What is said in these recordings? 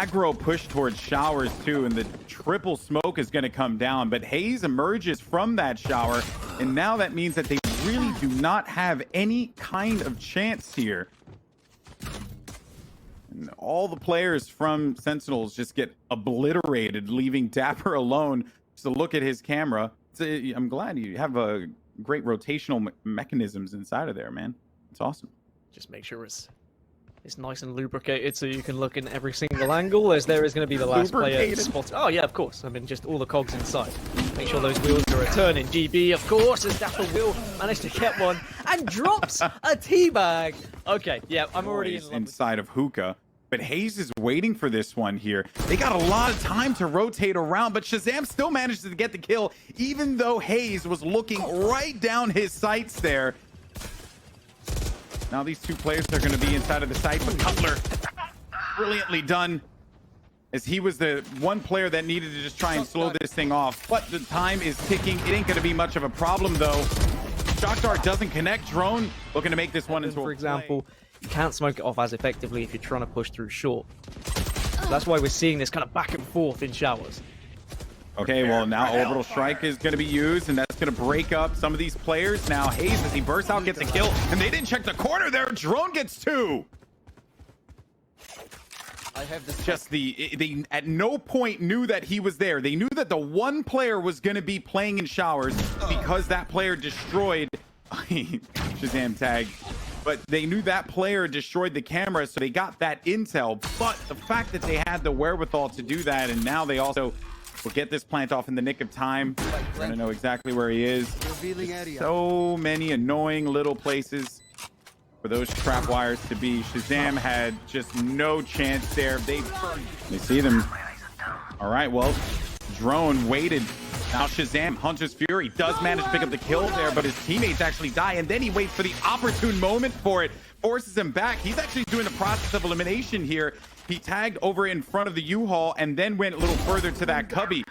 aggro push towards showers too, and the triple smoke is going to come down, but hazed emerges from that shower, and now that means that they really do not have any kind of chance here. And all the players from Sentinels just get obliterated, leaving Dapper alone to look at his camera. I'm glad you have a great rotational mechanisms inside of there, man. It's awesome. Just make sure it's nice and lubricated so you can look in every single angle, as there is going to be the last player spot. Oh yeah, of course. I mean, just all the cogs inside. Make sure those wheels are a turn in GB, of course, as Dapper will manage to get one and drops a teabag. Okay, yeah, I'm already in love inside of hookah. But hazed is waiting for this one here. They got a lot of time to rotate around, but shazam still manages to get the kill, even though hazed was looking right down his sights there. Now these two players are going to be inside of the site, but KOLER, brilliantly done, as he was the one player that needed to just try and slow this thing off. But the time is ticking. It ain't going to be much of a problem, though. Shock Dart doesn't connect. Drone looking to make this one into a for example. You can't smoke it off as effectively if you're trying to push through short. So that's why we're seeing this kind of back and forth in showers. Okay, well, now Orbital Strike is going to be used, and that's going to break up some of these players. Now, hazed, as he bursts out, gets a kill, and they didn't check the corner there. Drone gets two. I have this. Just they at no point knew that he was there. They knew that the one player was going to be playing in showers because that player destroyed Shazam tag. But they knew that player destroyed the camera, so they got that intel. But the fact that they had the wherewithal to do that, and now they also will get this plant off in the nick of time. We're gonna know exactly where he is. So many annoying little places for those trap wires to be. Shazam had just no chance there. They see them. All right, well, Drone waited. Now Shazam, Hunter's Fury, does manage to pick up the kill there, but his teammates actually die, and then he waits for the opportune moment for it, forces him back. He's actually doing the process of elimination here. He tagged over in front of the U-Haul and then went a little further to that cubby.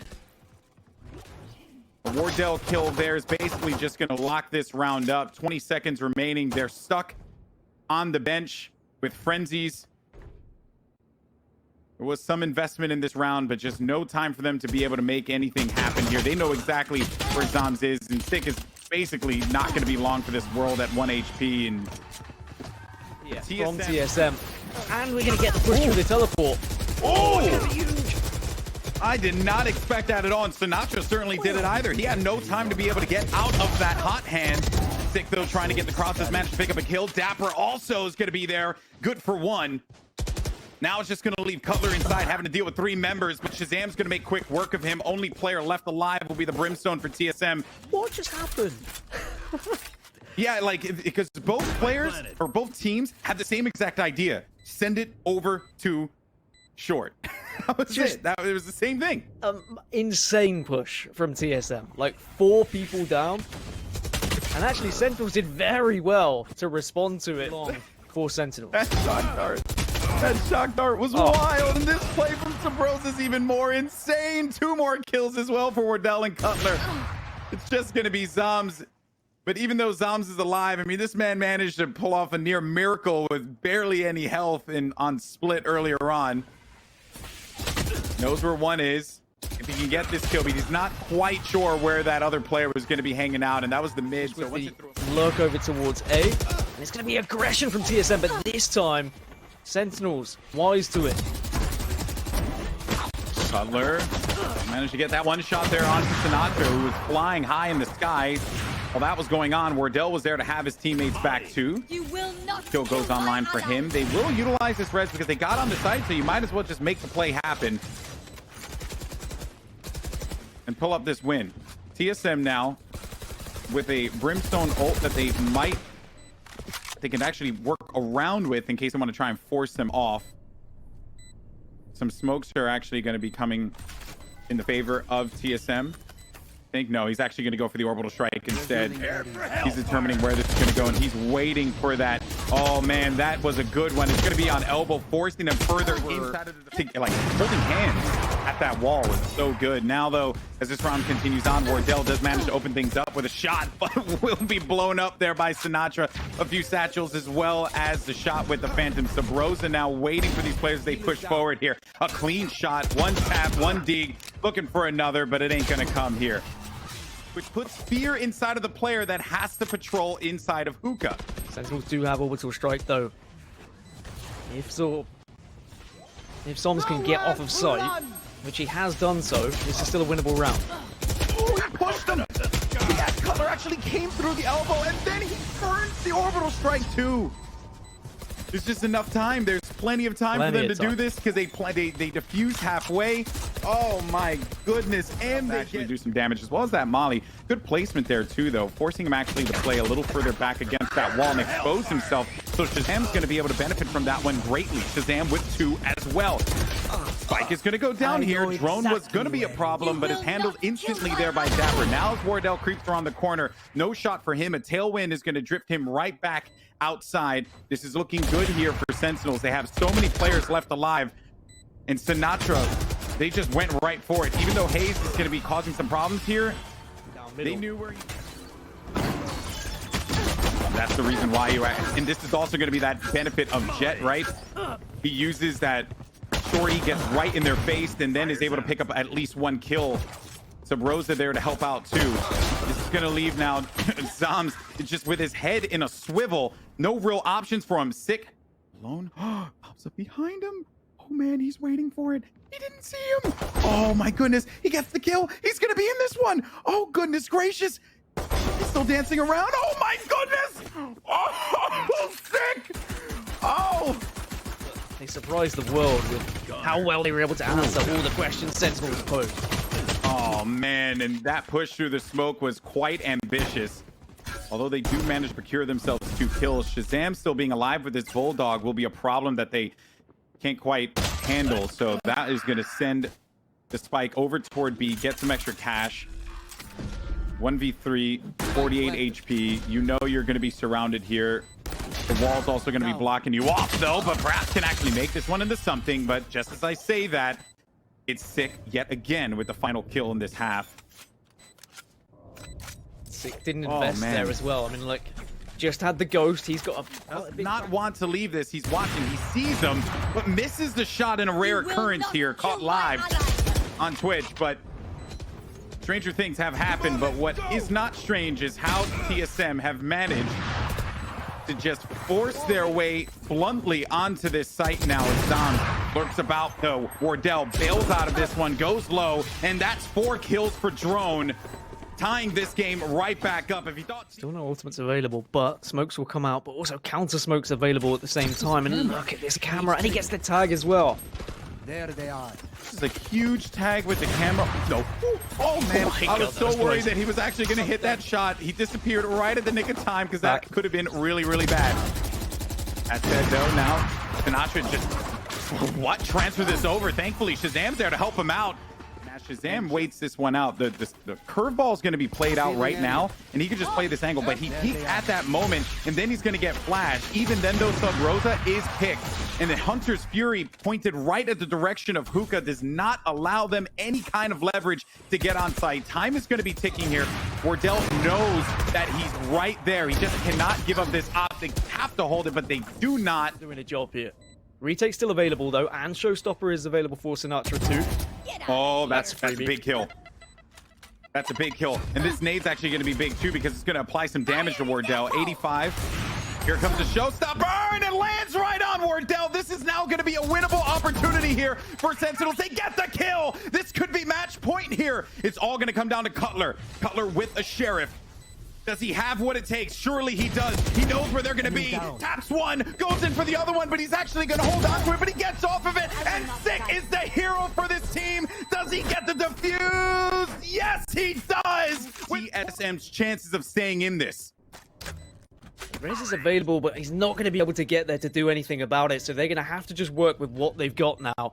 The Wardell kill there is basically just going to lock this round up. 20 seconds remaining. They're stuck on the bench with frenzies. There was some investment in this round, but just no time for them to be able to make anything happen here. They know exactly where Zoms is, and Stick is basically not going to be long for this world at 1 HP. And yeah, from TSM. And we're going to get the push through the teleport. Oh, huge. I did not expect that at all, and Sinatra certainly did it either. He had no time to be able to get out of that hot hand. Stick, though, trying to get the crosses, managed to pick up a kill. Dapper also is going to be there. Good for one. Now it's just going to leave KOLER inside, having to deal with 3 members, but Shazam's going to make quick work of him. Only player left alive will be the Brimstone for TSM. What just happened? Yeah, like, because both players, or both teams, had the same exact idea. Send it over to short. That was just it. It was the same thing. Insane push from TSM. Like, 4 people down. And actually, Sentinels did very well to respond to it for Sentinels. That shock dart. That shock dart was wild, and this play from Subroza is even more insane. 2 more kills as well for Wardell and KOLER. It's just going to be Zoms. But even though Zoms is alive, I mean, this man managed to pull off a near miracle with barely any health on split earlier on. Knows where one is. If he can get this kill, but he's not quite sure where that other player was going to be hanging out, and that was the mid. So lurk over towards A, and it's going to be aggression from TSM, but this time, Sentinels wise to it. KOLER managed to get that one shot there onto Sinatra, who was flying high in the sky. While that was going on, Wardell was there to have his teammates back too. Kill goes online for him. They will utilize this res because they got on the site, so you might as well just make the play happen and pull up this win. TSM now with a Brimstone ult that they can actually work around with in case they want to try and force them off. Some smokes are actually going to be coming in the favor of TSM. No, he's actually going to go for the orbital strike instead. He's determining where this is going to go, and he's waiting for that. Oh man, that was a good one. It's going to be on elbow, forcing them further inside of the, like, holding hands at that wall was so good. Now, though, as this round continues on, Wardell does manage to open things up with a shot, but will be blown up there by Sinatra. A few satchels as well as the shot with the Phantom. Subroza now waiting for these players. They push forward here. A clean shot, one tap, one dig, looking for another, but it ain't gonna come here. Which puts fear inside of the player that has to patrol inside of Hookah. Sentinels do have orbital strike though. If Soms can get off of sight, which he has done so, this is still a winnable round. Oh, he pushed him! Yeah, KOLER actually came through the elbow, and then he burns the orbital strike too. There's just enough time. There's plenty of time for them to do this because they defuse halfway. Oh my goodness. And they actually do some damage as well as that molly. Good placement there too, though, forcing him actually to play a little further back against that wall and expose himself. So ShahZaM's going to be able to benefit from that one greatly. ShahZaM with 2 as well. Spike is going to go down here. Drone was going to be a problem, but is handled instantly there by Dapper. Now as Wardell creeps around the corner, no shot for him. A tailwind is going to drift him right back outside. This is looking good here for Sentinels. They have so many players left alive. And Sinatra, they just went right for it. Even though hazed is going to be causing some problems here, they knew where he... That's the reason why you... And this is also going to be that benefit of Jet, right? He uses that story, gets right in their face, and then is able to pick up at least 1 kill. Subroza there to help out too. This is gonna leave now. Zams just with his head in a swivel. No real options for him. Sick. Alone. Pops up behind him. Oh man, he's waiting for it. He didn't see him. Oh my goodness. He gets the kill. He's gonna be in this one. Oh goodness gracious. He's still dancing around. Oh my goodness. Oh, sick. Oh. They surprised the world with how well they were able to answer all the questions Sentinels posed. Oh man, and that push through the smoke was quite ambitious. Although they do manage to procure themselves 2 kills, ShahZaM still being alive with this Bulldog will be a problem that they can't quite handle. So that is going to send the Spike over toward B, get some extra cash. 1v3, 48 HP. You know you're going to be surrounded here. The wall's also going to be blocking you off, though, but perhaps can actually make this one into something. But just as I say that, it's Sick yet again with the final kill in this half. Sick didn't invest there as well. I mean, like, just had the ghost. He's got does not want to leave this. He's watching. He sees them, but misses the shot in a rare occurrence here, caught live on Twitch. But stranger things have happened. But what is not strange is how TSM have managed to just force their way bluntly onto this site now. As Zam lurks about, though. Wardell bails out of this one, goes low, and that's 4 kills for Drone, tying this game right back up. If you thought... Still no ultimates available, but smokes will come out, but also counter smokes available at the same time. And look at this camera, and he gets the tag as well. There they are. This is a huge tag with the camera. No. Oh, man. I was so worried that he was actually going to hit that shot. He disappeared right at the nick of time because that could have been really, really bad. That said, though, now Sinatra just... transfer this over. Thankfully, ShahZaM's there to help him out. Now ShahZaM waits this one out. The curveball is going to be played out right now, and he could just play this angle, but he peeked at that moment, and then he's going to get flashed. Even then, though, Subroza is picked, and the Hunter's Fury pointed right at the direction of Hookah does not allow them any kind of leverage to get on site. Time is going to be ticking here. Wardell knows that he's right there. He just cannot give up this op. They have to hold it, but they do not. Doing a job here. Retake's still available, though, and Showstopper is available for Sinatra, too. Oh, that's a big kill. That's a big kill. And this nade's actually going to be big, too, because it's going to apply some damage to Wardell. 85. Here comes the Showstopper, and it lands right on Wardell. This is now going to be a winnable opportunity here for Sentinels. They get the kill. This could be match point here. It's all going to come down to KOLER. KOLER with a Sheriff. Does he have what it takes? Surely he does. He knows where they're going to be. Taps one, goes in for the other one, but he's actually going to hold on to it, but he gets off of it, and Sick is the hero for this team. Does he get the defuse? Yes, he does! TSM's chances of staying in this. Rez is available, but he's not going to be able to get there to do anything about it, so they're going to have to just work with what they've got now.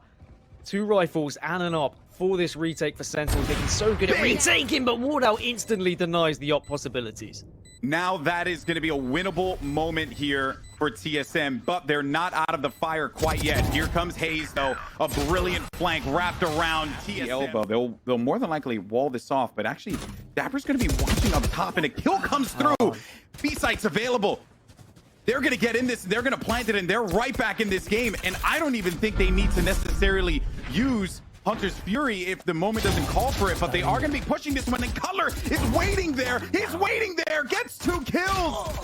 2 rifles and an op for this retake for Sentinels. They've been so good at retaking, but Wardell instantly denies the op possibilities. Now that is going to be a winnable moment here for TSM, but they're not out of the fire quite yet. Here comes hazed, though. A brilliant flank wrapped around TSM. Elbow. They'll more than likely wall this off, but actually, Dapper's going to be watching up top, and a kill comes through. B-site's available. They're going to get in this, they're going to plant it, and they're right back in this game. And I don't even think they need to necessarily use Hunter's Fury if the moment doesn't call for it, but they are going to be pushing this one, and KOLER is waiting there. He's waiting there, gets 2 kills.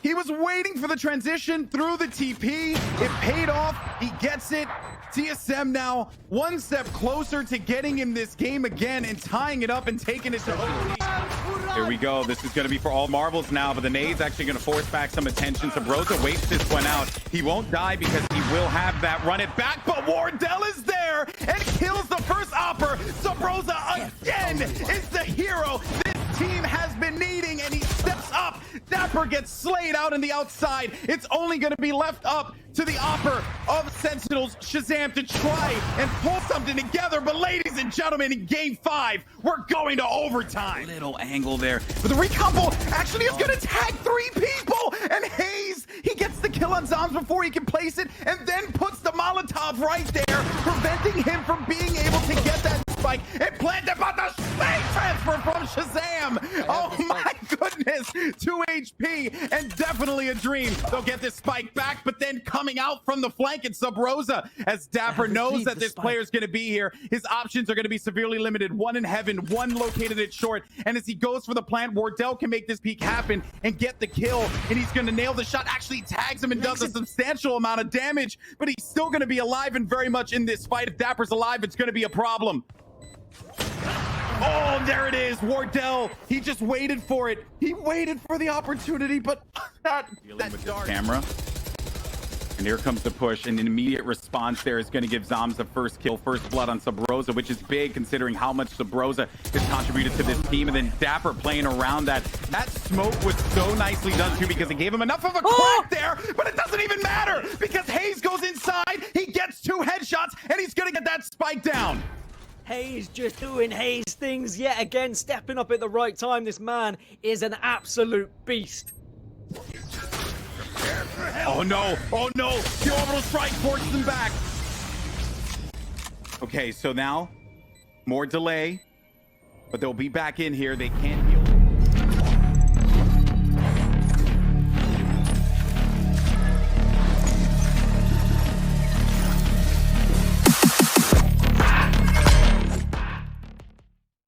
He was waiting for the transition through the TP. It paid off. He gets it. TSM now 1 step closer to getting in this game again and tying it up and taking it to OT. Here we go. This is going to be for all marbles now, but the nade's actually going to force back some attention. Subroza waits this one out. He won't die because he will have that run it back, but Wardell is there and kills the first opper. Subroza again is the hero this team has been needing, and he steps up. Dapper gets slayed out on the outside. It's only going to be left up to the opper of Sentinels, Shazam, to try and pull something together. But ladies and gentlemen, in game 5, we're going to overtime. Little angle there, but the recombo actually is going to tag 3 people, and hazed, he gets the kill on Zombs before he can place it, and then puts the Molotov right there, preventing him from being able to get that spike and plant it, but the spike transfer from Shazam. Oh my goodness, 2 HP and definitely a dream. They'll get this spike back, but then coming out from the flank, it's Subroza, as Dapper knows that this player is going to be here. His options are going to be severely limited. 1 in heaven, 1 located at short, and as he goes for the plant, Wardell can make this peek happen and get the kill, and he's going to nail the shot. Actually tags him and does a substantial amount of damage, but he's still going to be alive and very much in this fight. If Dapper's alive, it's going to be a problem. Oh, there it is. Wardell, he just waited for it. He waited for the opportunity, but that dark camera. And here comes the push, and an immediate response there is going to give Zombs the first kill, first blood on Subroza, which is big considering how much Subroza has contributed to this team. And then Dapper playing around that. That smoke was so nicely done too, because it gave him enough of a crack there, but it doesn't even matter because hazed goes inside, he gets 2 headshots, and he's going to get that spike down. hazed just doing hazed things yet again, stepping up at the right time. This man is an absolute beast. Oh no, oh no, the orbital strike forces them back. Okay, so now more delay, but they'll be back in here. They can't